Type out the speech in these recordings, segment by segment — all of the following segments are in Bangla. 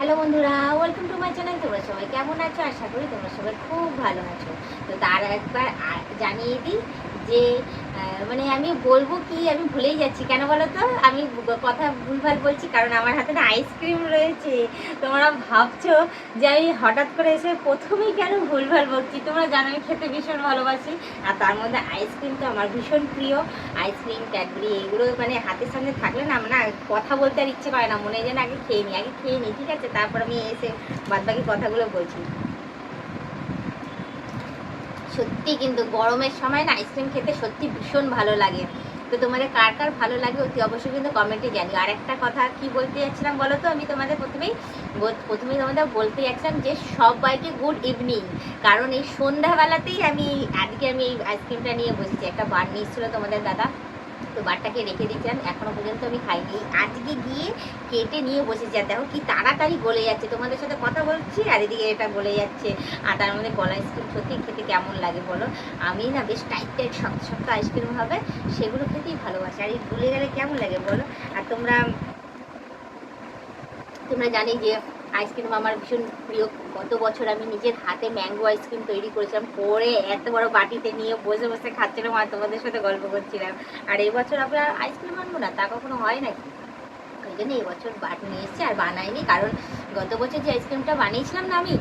হ্যালো বন্ধুরা, ওয়েলকাম টু মাই চ্যানেল। তোমরা সবাই কেমন আছো? আশা করি তোমরা সবাই খুব ভালো আছো। তো তার একবার জানিয়ে দিই যে মানে আমি বলবো কি আমি ভুলেই যাচ্ছি। কেন বলো তো? আমি কথা ভুলভাল বলছি কারণ আমার হাতে না আইসক্রিম রয়েছে। তোমরা ভাবছো যে আমি হঠাৎ করে এসে প্রথমেই কেন ভুলভাল বলছি। তোমরা জানো আমি খেতে ভীষণ ভালোবাসি, আর তার মধ্যে আইসক্রিম তো আমার ভীষণ প্রিয়। আইসক্রিম, ক্যাডবেরি এগুলো মানে হাতের সামনে থাকলে না আমার না কথা বলতে আর ইচ্ছে করে না, মনে হয় যেন আগে খেয়ে নিই, ঠিক আছে, তারপর আমি এসে বাদবাকি কথাগুলো বলছি। সত্যি কিন্তু গরমের সময় না আইসক্রিম খেতে সত্যি ভীষণ ভালো লাগে। তো তোমাদের কার কার ভালো লাগে অতি অবশ্যই কিন্তু কমেন্টে জানিও। আর একটা কথা কি বলতে যাচ্ছিলাম বলো তো, আমি তোমাদের প্রথমেই তোমাদের বলতে যাচ্ছিলাম যে সবাইকে গুড ইভিনিং। কারণ এই সন্ধ্যাবেলাতেই আজকে আমি এই আইসক্রিমটা নিয়ে বসেছি। একটা বার নিয়েছিল তোমাদের দাদা, তো বারটাকে রেখে দিয়েছিলাম, এখনো পর্যন্ত আমি খাইনি। আজকে গিয়ে কেটে নিয়ে বসেছি, আর দেখো কি তাড়াতাড়ি গলে যাচ্ছে। তোমাদের সাথে কথা বলছি আর এদিকে এটা গলে যাচ্ছে। আর তার মধ্যে গলা আইসক্রিম সত্যি খেতে কেমন লাগে বলো? আমি না বেশ টাইট টাইট শক্ত শক্ত আইসক্রিম হবে সেগুলো খেতেই ভালোবাসি। আর এই গলে গেলে কেমন লাগে বলো? আর তোমরা তোমরা জানি যে আইসক্রিম আমার ভীষণ প্রিয়। গত বছর আমি নিজের হাতে ম্যাঙ্গো আইসক্রিম তৈরি করেছিলাম, করে এত বড় বাটিতে নিয়ে বসে বসে খাচ্ছিলাম আর তোমাদের সাথে গল্প করছিলাম। আর এই বছর আমরা আইসক্রিম আনবো না তা কখনো হয় নাকি? ওই জন্য এবছর নিয়ে এসেছি, আর বানাইনি। কারণ গত বছর যে আইসক্রিমটা বানিয়েছিলাম না আমি,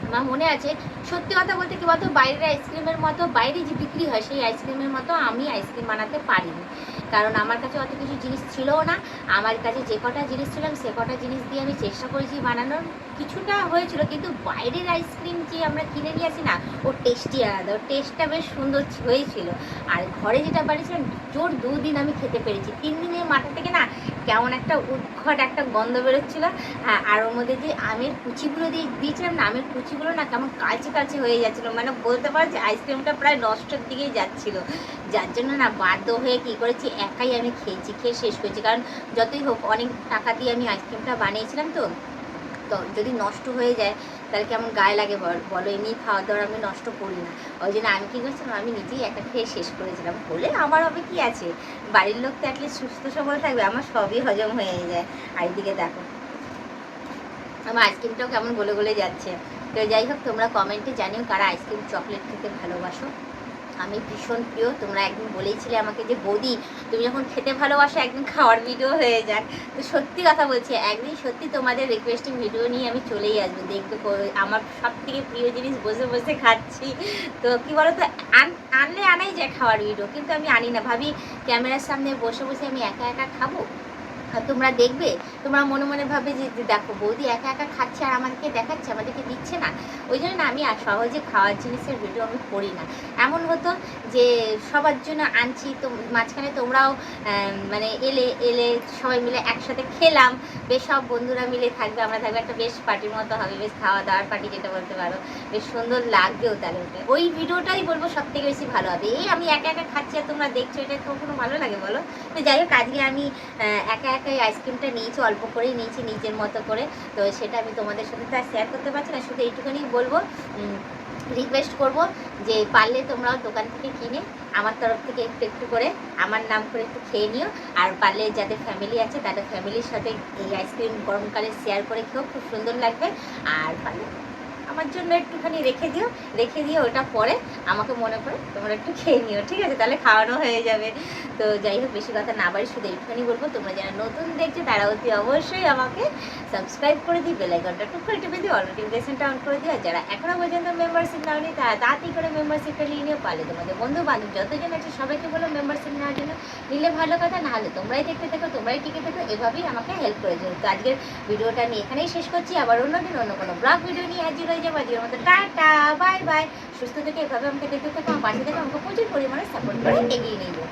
আমার মনে আছে, সত্যি কথা বলতে কি বলতো, বাইরের আইসক্রিমের মতো, বাইরে যে বিক্রি হয় সেই আইসক্রিমের মতো আমি আইসক্রিম বানাতে পারিনি। কারণ আমার কাছে অত কিছু জিনিস ছিলও না। আমার কাছে যে কটা জিনিস ছিল সে কটা জিনিস দিয়ে আমি চেষ্টা করেছি বানানোর, কিছুটা হয়েছিল। কিন্তু বাইরের আইসক্রিম যে আমরা কিনে নিয়ে আসি না, ওর টেস্টই আলাদা, ওর টেস্টটা বেশ সুন্দর হয়েছিল। আর ঘরে যেটা বানিয়েছিলাম জোর 2 দিন আমি খেতে পেরেছি। 3 দিনের মাথা থেকে না কেমন একটা উদ্ঘট একটা গন্ধ বেরোচ্ছিলো। হ্যাঁ, আর ওর মধ্যে যে আমের কুচিগুলো দিয়েছিলাম না, আমের কুচিগুলো না কেমন কালচে কালচে হয়ে যাচ্ছিলো, মানে বলতে পারো যে আইসক্রিমটা প্রায় নষ্টের দিকেই যাচ্ছিলো। যার জন্য না বাধ্য হয়ে কী করেছি, একাই আমি খেয়ে শেষ করেছি। কারণ যতই হোক অনেক টাকা দিয়ে আমি আইসক্রিমটা বানিয়েছিলাম, তো তো যদি নষ্ট হয়ে যায় তাহলে কেমন গায়ে লাগে বলো? এমনি খাওয়া দাওয়ার আমি নষ্ট করি না। ওই জন্য আমি কী করছিলাম, আমি নিজেই একটা খেয়ে শেষ করেছিলাম। হলে আমার হবে কি আছে, বাড়ির লোক তো অ্যাটলিস্ট সুস্থ সবল থাকবে, আমার সবই হজম হয়ে যায়। আর এদিকে দেখো আমার আইসক্রিমটাও কেমন গলে গলে যাচ্ছে। তো যাই হোক, তোমরা কমেন্টে জানিও কারা আইসক্রিম চকলেট খেতে ভালোবাসো। আমি ভীষণ প্রিয়। তোমরা একদিন বলেইছিলে আমাকে যে বৌদি তুমি যখন খেতে ভালোবাসো একদিন খাওয়ার ভিডিও হয়ে যাক। তো সত্যি কথা বলছি, একদিন সত্যি তোমাদের রিকোয়েস্টিং ভিডিও নিয়ে আমি চলেই আসবো। দেখবে আমার সব থেকে প্রিয় জিনিস বসে বসে খাচ্ছি। তো কী বলো তো, আনলে আনাই যায় খাওয়ার ভিডিও, কিন্তু আমি আনি না। ভাবি ক্যামেরার সামনে বসে বসে আমি একা একা খাবো, আর তোমরা দেখবে, তোমরা মনে মনে ভাবে যে দেখো বৌদি একা একা খাচ্ছে আর আমাদেরকে দেখাচ্ছে, আমাদেরকে দিচ্ছে না। ওই জন্য না আমি সহজে খাওয়ার জিনিসের ভিডিও আমি করি না। এমন হতো যে সবার জন্য আনছি, তো মাঝখানে তোমরাও মানে এলে সবাই মিলে একসাথে খেলাম, বেশ সব বন্ধুরা মিলে থাকবে, আমরা থাকবে, একটা বেশ পার্টির মতো হবে, বেশ খাওয়া দাওয়ার পার্টি যেটা বলতে পারো, বেশ সুন্দর লাগবেও। তাহলে ওই ভিডিওটাই বলবো সব থেকে বেশি ভালো হবে। এই আমি একা একা খাচ্ছি আর তোমরা দেখছো, এটা তো কোনো ভালো লাগে বলো? তো যাই হোক, আজকে আমি একা একাই আইসক্রিমটা নিয়েছি, অল্প করেই নিয়েছি নিজের মতো করে। তো সেটা আমি তোমাদের সাথে তো আর শেয়ার করতে পারছি না, শুধু এইটুখানি বলবো, রিকোয়েস্ট করব যে পারলে তোমরাও দোকান থেকে কিনে আমার তরফ থেকে একটু একটু করে আমার নাম করে একটু খেয়ে নিও। আর পারলে যাদের ফ্যামিলি আছে তাদের ফ্যামিলির সাথে এই আইসক্রিম গরমকালে শেয়ার করে খেয়েও খুব সুন্দর লাগবে। আর পারলে আমার জন্য একটুখানি রেখে দিয়ে ওটা পরে আমাকে মনে করে তোমরা একটু খেয়ে নিও, ঠিক আছে? তাহলে খাওয়ানো হয়ে যাবে। তো যাই হোক, বেশি কথা না বাড়ি, শুধু একটুখানি বলবো, তোমরা যারা নতুন দেখছো তারা অতি অবশ্যই আমাকে সাবস্ক্রাইব করে দিই, বেল আইকনটা টুক করে টিপে দিও, অল নোটিফিকেশনটা অন করে দিও। আর যারা এখনও পর্যন্ত মেম্বারশিপ নাও নি তারা তাড়াতাড়ি করে মেম্বারশিপটা নিয়ে নিও। পারলে তোমাদের বন্ধু বান্ধব যতজন আছে সবাইকে বলো মেম্বারশিপ নেওয়ার জন্য। নিলে ভালো কথা, না হলে তোমরাই দেখতে থাকো, তোমরাই টিকে থাকো, এভাবেই আমাকে হেল্প করে দিও। তো আজকের ভিডিওটা আমি এখানেই শেষ করছি, আবার অন্যদিন অন্য কোনো ব্লগ ভিডিও নিয়ে হাজির হয়ে যাবো। আজকের মতো টাটা, বাই বাই। সুস্থ থেকে এভাবে আমাকে দেখতে থাকো, আমার পাশে থেকে আমাকে প্রচুর পরিমাণে সাপোর্ট করে এগিয়ে নিয়ে যাবো।